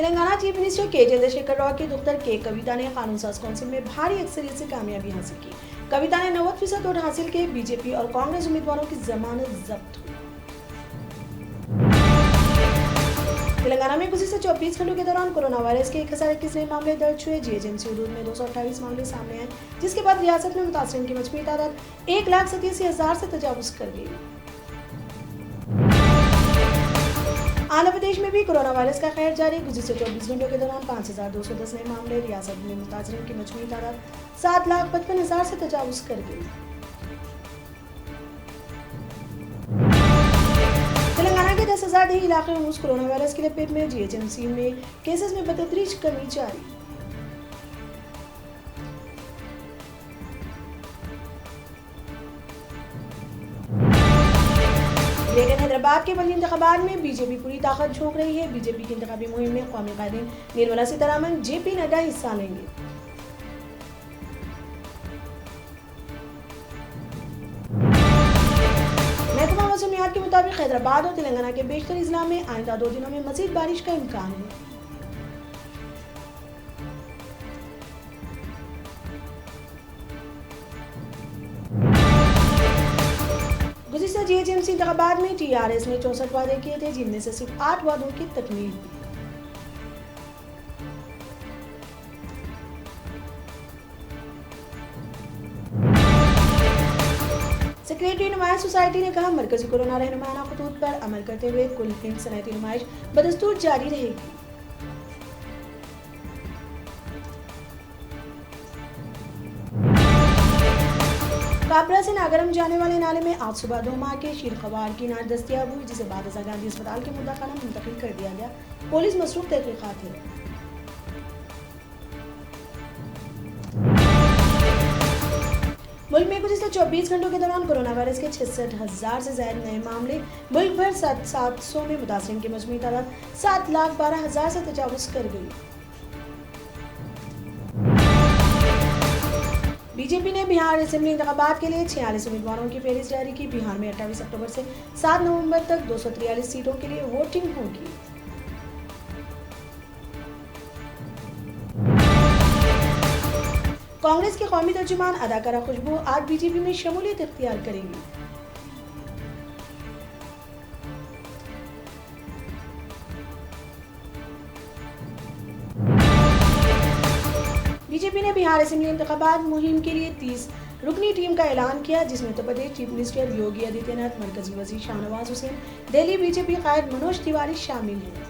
Telangana chief minister के चंद्रशेखर राव की दुख्तर के कविता ने कानून साज कौंसिल में भारी अक्सरियत से कामयाबी हासिल की। कविता ने 90% वोट हासिल किए। बीजेपी और कांग्रेस उम्मीदवारों की जमानत जब्त हुई। तेलंगाना में गुज़िश्ता 24 घंटों के दौरान कोरोना वायरस के 1021 नए मामले दर्ज हुए। जीएचएमसी हदूद में 228 मामले सामने आए, जिसके बाद रियासत में मुतासरीन की मजमूई तादाद 1,87,000 से तजावुज कर गई। आंध्र प्रदेश में भी कोरोना वायरस का कहर जारी। गुज़िश्ता 24 घंटों के दौरान 5,210 नए मामले। रियासत में मुतासरीन की मजमूई तादाद 7,55,000 से तजावुज कर गई। तेलंगाना के 10,000 देही इलाके में कोरोना वायरस की लपेट में। जीएचएमसी में केसेस में बतदरीज कमी जारी। ग्रेटर हैदराबाद के बल्दी इंतखाबात में बीजेपी पूरी ताकत झोंक रही है। बीजेपी की इंतखाबी मुहिम में कौमी कायदीन निर्मला सीतारमण, जेपी नड्डा हिस्सा लेंगे। महकमा मौसमियात के मुताबिक हैदराबाद और तेलंगाना के बेशतर इजला में आइंदा 2 दिनों में मजीद बारिश का इम्कान है। गुज़िश्ता जीएचएमसी इंतखाबात में टीआरएस ने 64 वादे किए थे, जिनमें से सिर्फ 8 वादों की तकमील हुई। सेक्रेटरी नुमाइश सोसाइटी ने कहा, मरकजी कोरोना रहनुमाना खतूत पर अमल करते हुए कुल हिंद सनअती नुमाइश बदस्तूर जारी रहेगी। काबरा से नागरम जाने वाले नाले में आज सुबह 2 माह के शीरखवार की नाट दस्तियाब हुई, जिसे बाद गांधी अस्पताल के मुद्दा खाना मुंतकिल कर दिया गया। पुलिस मसरूफ तहकीकात है। मुल्क में गुज़िश्ता 24 घंटों के दौरान कोरोना वायरस के 66,000 से ज्यादा नए मामले। मुल्क भर 700 में मुतासरीन की मजमूई तादाद 7,12,000 से तजावुज कर गई। बीजेपी ने बिहार असेंबली इंतखाबात के लिए 46 उम्मीदवारों की फहरिस्त जारी की। बिहार में 28 अक्टूबर से 7 नवंबर तक 243 सीटों के लिए वोटिंग होगी। कांग्रेस के कौमी तर्जुमान अदाकारा खुशबू आज बीजेपी में शमूलियत इख्तियार करेंगी। बीजेपी ने बिहार असेंबली इंतखाबात मुहिम के लिए 30 रुकनी टीम का ऐलान किया, जिसमें उत्तर प्रदेश चीफ मिनिस्टर योगी आदित्यनाथ, मरकजी वजीर शाहनवाज हुसैन, दिल्ली बीजेपी कायद मनोज तिवारी शामिल हैं।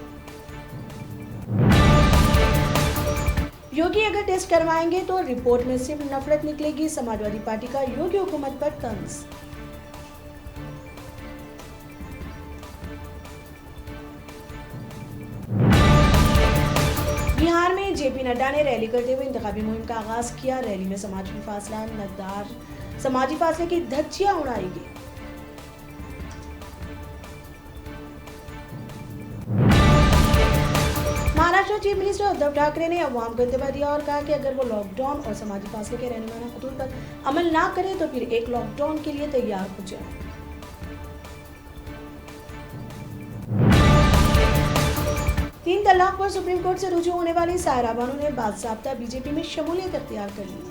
योगी अगर टेस्ट करवाएंगे तो रिपोर्ट में सिर्फ नफरत निकलेगी। समाजवादी पार्टी का योगी हुकूमत पर तंज। बिहार में जेपी नड्डा ने रैली करते हुए इंतखाबी मुहिम का आगाज किया। रैली में समाजी फासला, नकदार समाजी फासले की धज्जियां उड़ाई गई। महाराष्ट्र चीफ मिनिस्टर उद्धव ठाकरे ने अवाम को इंतबाह दिया और कहा कि अगर वो लॉकडाउन और समाजी फासले के रहनुमाना खतूत पर अमल ना करे तो फिर एक लॉकडाउन के लिए तैयार हो जाए। तीन तलाक पर सुप्रीम कोर्ट से रुजू होने वाली सायरा बानो ने बाज़ाब्ता बीजेपी में शमूलियत इख्तियार कर ली।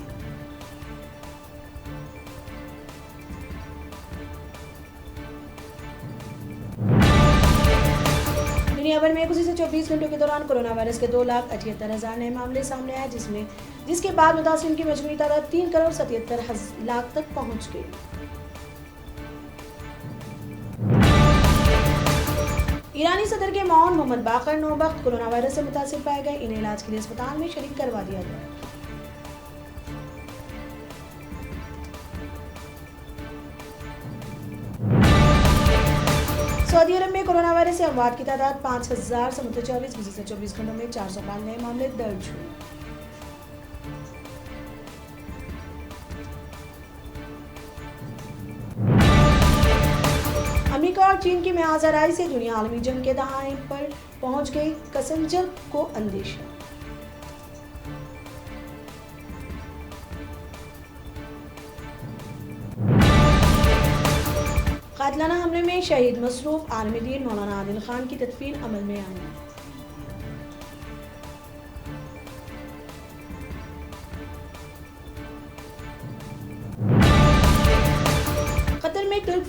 दुनिया भर में गुज़िश्ता 24 घंटों के दौरान कोरोना वायरस के 2,78,000 नए मामले सामने आए, जिसके बाद मुतासरीन की मजमूई तादाद 3,77,00,000 तक पहुंच गई। ईरानी सदर के मौन मोहम्मद बाकर नौबख्त कोरोना वायरस से मुतासिर पाए गए। इन्हें इलाज के लिए अस्पताल में शरीक करवा दिया गया। सऊदी अरब में कोरोना वायरस से अमवात की तादाद 5,000 से मुतजाविज। गुज़िश्ता 24 घंटों में 405 नए मामले दर्ज हुए। अमेरिका और चीन की महाजराई से दुनिया आलमी जंग के दहाने पर पहुंच गई। कसंजर को अंदेशा। कातिलाना हमले में शहीद मसरूफ आर्मी लीडर मौलाना आदिल खान की तदफीन अमल में आई।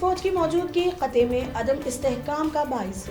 फौज की मौजूदगी खते में अदम इस्तेहकाम का बाइस।